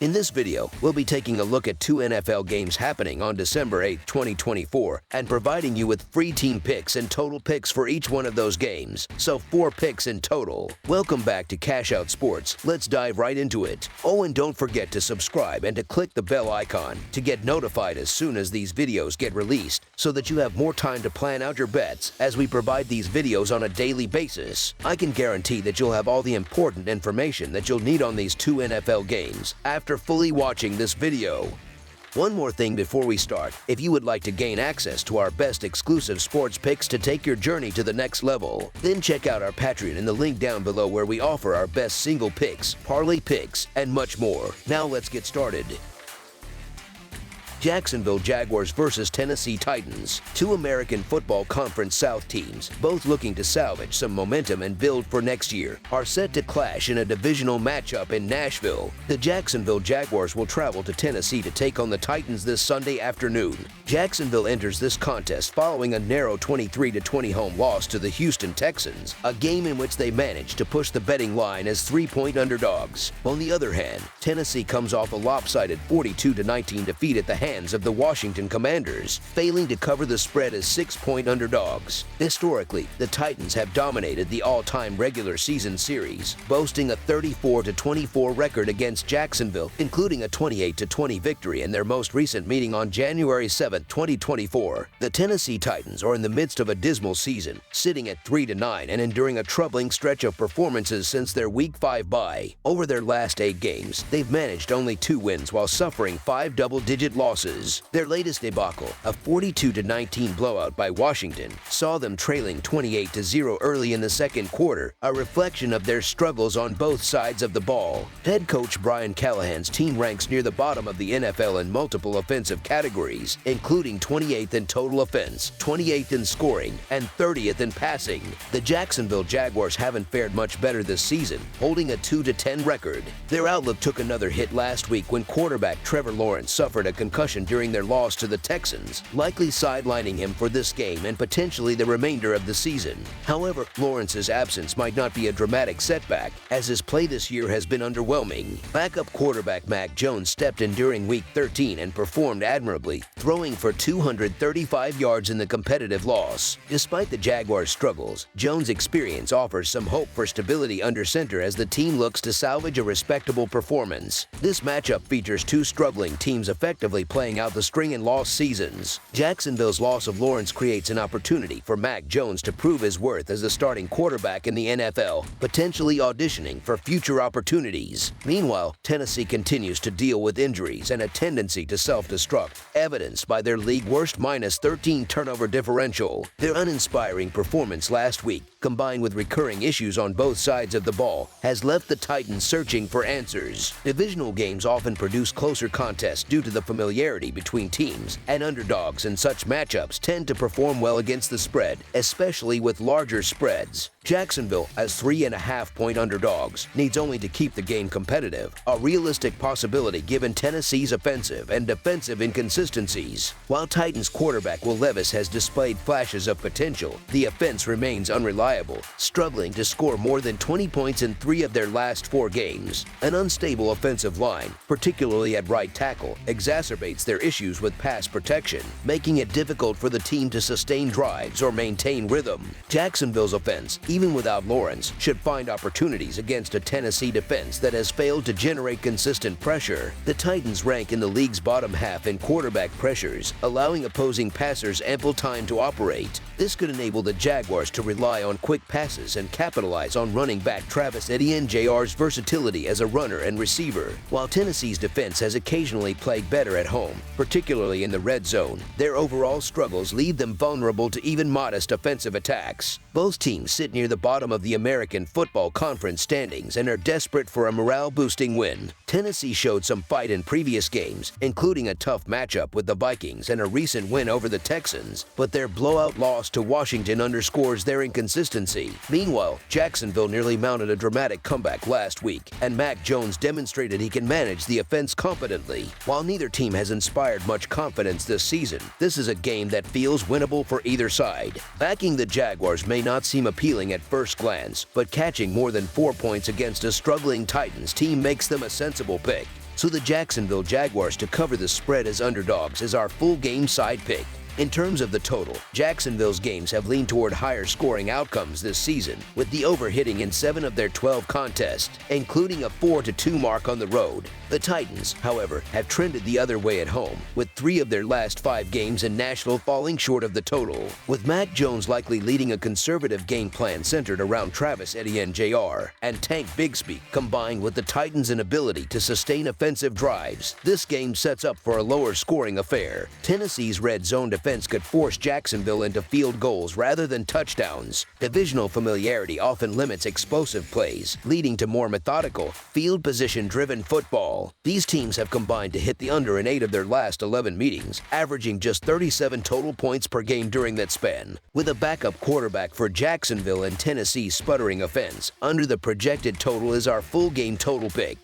In this video, we'll be taking a look at two NFL games happening on December 8, 2024, and providing you with free team picks and total picks for each one of those games. So 4 picks in total. Welcome back to Cash Out Sports. Let's dive right into it. Oh, and don't forget to subscribe and to click the bell icon to get notified as soon as these videos get released, so that you have more time to plan out your bets as we provide these videos on a daily basis. I can guarantee that you'll have all the important information that you'll need on these two NFL games after fully watching this video. One more thing before we start: if you would like to gain access to our best exclusive sports picks to take your journey to the next level, then check out our Patreon in the link down below, where we offer our best single picks, parlay picks, and much more. Now let's get started. Jacksonville Jaguars versus Tennessee Titans, two American Football Conference South teams, both looking to salvage some momentum and build for next year, are set to clash in a divisional matchup in Nashville. The Jacksonville Jaguars will travel to Tennessee to take on the Titans this Sunday afternoon. Jacksonville enters this contest following a narrow 23-20 home loss to the Houston Texans, a game in which they managed to push the betting line as 3-point underdogs. On the other hand, Tennessee comes off a lopsided 42-19 defeat at the hands of the Washington Commanders, failing to cover the spread as 6-point underdogs. Historically, the Titans have dominated the all-time regular season series, boasting a 34-24 record against Jacksonville, including a 28-20 victory in their most recent meeting on January 7, 2024. The Tennessee Titans are in the midst of a dismal season, sitting at 3-9 and enduring a troubling stretch of performances since their Week 5 bye. Over their last 8 games, they've managed only 2 wins while suffering 5 double-digit losses. Their latest debacle, a 42-19 blowout by Washington, saw them trailing 28-0 early in the second quarter, a reflection of their struggles on both sides of the ball. Head coach Brian Callahan's team ranks near the bottom of the NFL in multiple offensive categories, including 28th in total offense, 28th in scoring, and 30th in passing. The Jacksonville Jaguars haven't fared much better this season, holding a 2-10 record. Their outlook took another hit last week when quarterback Trevor Lawrence suffered a concussion during their loss to the Texans, likely sidelining him for this game and potentially the remainder of the season. However, Lawrence's absence might not be a dramatic setback, as his play this year has been underwhelming. Backup quarterback Mac Jones stepped in during Week 13 and performed admirably, throwing for 235 yards in the competitive loss. Despite the Jaguars' struggles, Jones' experience offers some hope for stability under center as the team looks to salvage a respectable performance. This matchup features two struggling teams effectively playing out the spring and loss seasons. Jacksonville's loss of Lawrence creates an opportunity for Mac Jones to prove his worth as a starting quarterback in the NFL, potentially auditioning for future opportunities. Meanwhile, Tennessee continues to deal with injuries and a tendency to self-destruct, evidenced by their league-worst -13 turnover differential. Their uninspiring performance last week, combined with recurring issues on both sides of the ball, has left the Titans searching for answers. Divisional games often produce closer contests due to the familiarity between teams, and underdogs in such matchups tend to perform well against the spread, especially with larger spreads. Jacksonville, as 3.5-point underdogs, needs only to keep the game competitive, a realistic possibility given Tennessee's offensive and defensive inconsistencies. While Titans quarterback Will Levis has displayed flashes of potential, the offense remains unreliable, struggling to score more than 20 points in 3 of their last 4 games. An unstable offensive line, particularly at right tackle, exacerbates their issues with pass protection, making it difficult for the team to sustain drives or maintain rhythm. Jacksonville's offense, even without Lawrence, should find opportunities against a Tennessee defense that has failed to generate consistent pressure. The Titans rank in the league's bottom half in quarterback pressures, allowing opposing passers ample time to operate. This could enable the Jaguars to rely on quick passes and capitalize on running back Travis Etienne Jr.'s versatility as a runner and receiver. While Tennessee's defense has occasionally played better at home, particularly in the red zone, their overall struggles leave them vulnerable to even modest offensive attacks. Both teams sit near the bottom of the American Football Conference standings and are desperate for a morale-boosting win. Tennessee showed some fight in previous games, including a tough matchup with the Vikings and a recent win over the Texans, but their blowout loss to Washington underscores their inconsistency. Meanwhile, Jacksonville nearly mounted a dramatic comeback last week, and Mac Jones demonstrated he can manage the offense competently. While neither team has inspired much confidence this season, this is a game that feels winnable for either side. Backing the Jaguars may not seem appealing at first glance, but catching more than 4 points against a struggling Titans team makes them a sensible pick. so the Jacksonville Jaguars to cover the spread as underdogs is our full game side pick. In terms of the total, Jacksonville's games have leaned toward higher scoring outcomes this season, with the over hitting in 7 of their 12 contests, including a 4-2 mark on the road. The Titans, however, have trended the other way at home, with 3 of their last 5 games in Nashville falling short of the total, with Mac Jones likely leading a conservative game plan centered around Travis Etienne Jr. and Tank Bigsby, combined with the Titans' inability to sustain offensive drives. This game sets up for a lower scoring affair. Tennessee's red zone defense could force Jacksonville into field goals rather than touchdowns. Divisional familiarity often limits explosive plays, leading to more methodical, field position-driven football. These teams have combined to hit the under in 8 of their last 11 meetings, averaging just 37 total points per game during that span. With a backup quarterback for Jacksonville and Tennessee's sputtering offense, under the projected total is our full game total pick.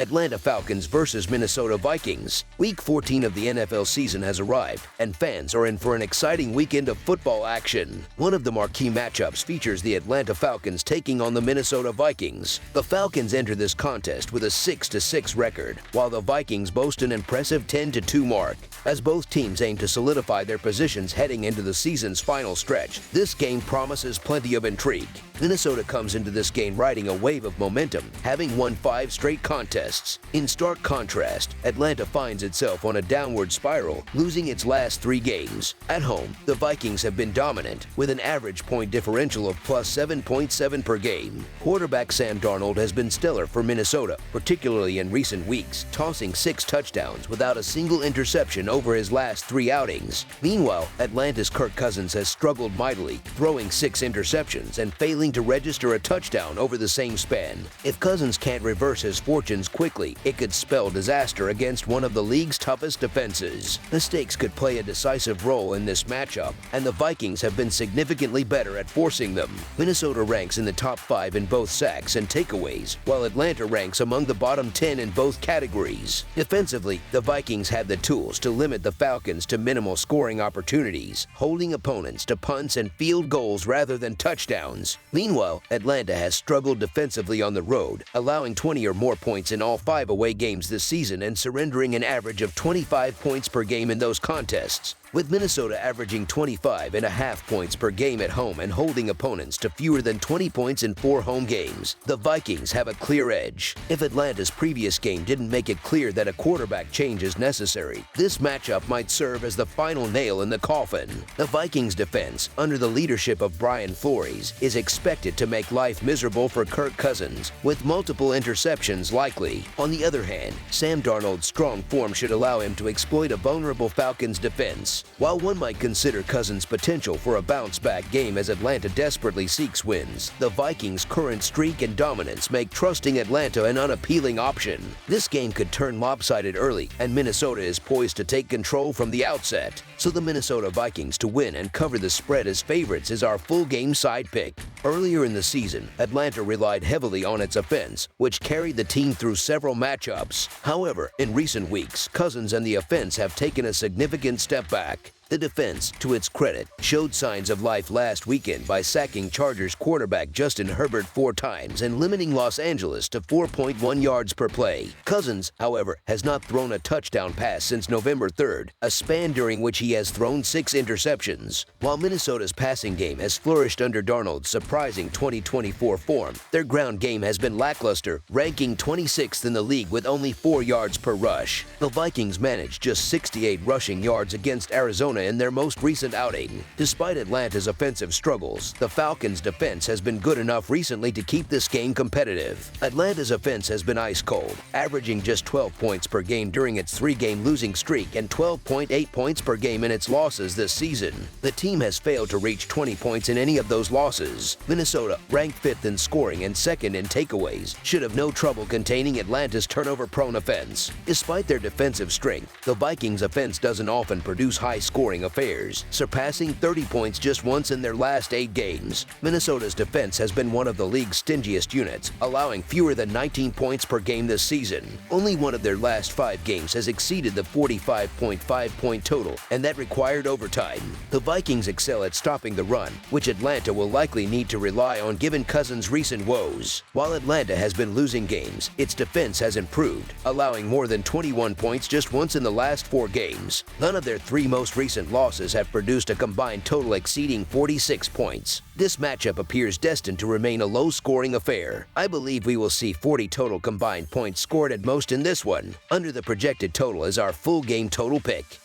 Atlanta Falcons versus Minnesota Vikings. Week 14 of the NFL season has arrived, and fans are in for an exciting weekend of football action. One of the marquee matchups features the Atlanta Falcons taking on the Minnesota Vikings. The Falcons enter this contest with a 6-6 record, while the Vikings boast an impressive 10-2 mark. As both teams aim to solidify their positions heading into the season's final stretch, this game promises plenty of intrigue. Minnesota comes into this game riding a wave of momentum, having won 5 straight contests. In stark contrast, Atlanta finds itself on a downward spiral, losing its last 3 games. At home, the Vikings have been dominant, with an average point differential of plus 7.7 per game. Quarterback Sam Darnold has been stellar for Minnesota, particularly in recent weeks, tossing 6 touchdowns without a single interception over his last 3 outings. Meanwhile, Atlanta's Kirk Cousins has struggled mightily, throwing 6 interceptions and failing to register a touchdown over the same span. If Cousins can't reverse his fortunes quickly, it could spell disaster against one of the league's toughest defenses. Mistakes could play a decisive role in this matchup, and the Vikings have been significantly better at forcing them. Minnesota ranks in the top 5 in both sacks and takeaways, while Atlanta ranks among the bottom 10 in both categories. Defensively, the Vikings have the tools to limit the Falcons to minimal scoring opportunities, holding opponents to punts and field goals rather than touchdowns. Meanwhile, Atlanta has struggled defensively on the road, allowing 20 or more points in all 5 away games this season and surrendering an average of 25 points per game in those contests. With Minnesota averaging 25.5 points per game at home and holding opponents to fewer than 20 points in 4 home games, the Vikings have a clear edge. If Atlanta's previous game didn't make it clear that a quarterback change is necessary, this matchup might serve as the final nail in the coffin. The Vikings defense, under the leadership of Brian Flores, is expected to make life miserable for Kirk Cousins, with multiple interceptions likely. On the other hand, Sam Darnold's strong form should allow him to exploit a vulnerable Falcons defense. While one might consider Cousins' potential for a bounce-back game as Atlanta desperately seeks wins, the Vikings' current streak and dominance make trusting Atlanta an unappealing option. This game could turn lopsided early, and Minnesota is poised to take control from the outset. So the Minnesota Vikings to win and cover the spread as favorites is our full-game side pick. Earlier in the season, Atlanta relied heavily on its offense, which carried the team through several matchups. However, in recent weeks, Cousins and the offense have taken a significant step back. The defense, to its credit, showed signs of life last weekend by sacking Chargers quarterback Justin Herbert 4 times and limiting Los Angeles to 4.1 yards per play. Cousins, however, has not thrown a touchdown pass since November 3rd, a span during which he has thrown 6 interceptions. While Minnesota's passing game has flourished under Darnold's surprising 2024 form, their ground game has been lackluster, ranking 26th in the league with only 4 yards per rush. The Vikings managed just 68 rushing yards against Arizona in their most recent outing. Despite Atlanta's offensive struggles, the Falcons' defense has been good enough recently to keep this game competitive. Atlanta's offense has been ice cold, averaging just 12 points per game during its 3-game losing streak and 12.8 points per game in its losses this season. The team has failed to reach 20 points in any of those losses. Minnesota, ranked 5th in scoring and 2nd in takeaways, should have no trouble containing Atlanta's turnover-prone offense. Despite their defensive strength, the Vikings' offense doesn't often produce high scores scoring affairs, surpassing 30 points just once in their last 8 games. Minnesota's defense has been one of the league's stingiest units, allowing fewer than 19 points per game this season. Only one of their last 5 games has exceeded the 45.5-point total, and that required overtime. The Vikings excel at stopping the run, which Atlanta will likely need to rely on given Cousins' recent woes. While Atlanta has been losing games, its defense has improved, allowing more than 21 points just once in the last 4 games. None of their 3 most recent losses have produced a combined total exceeding 46 points. This matchup appears destined to remain a low-scoring affair. I believe we will see 40 total combined points scored at most in this one. Under the projected total is our full game total pick.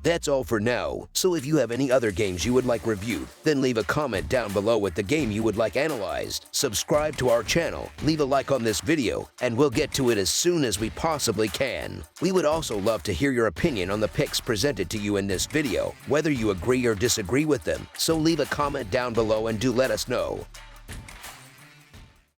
That's all for now, so if you have any other games you would like reviewed, then leave a comment down below with the game you would like analyzed. Subscribe to our channel, leave a like on this video, and we'll get to it as soon as we possibly can. We would also love to hear your opinion on the picks presented to you in this video, whether you agree or disagree with them, so leave a comment down below and do let us know.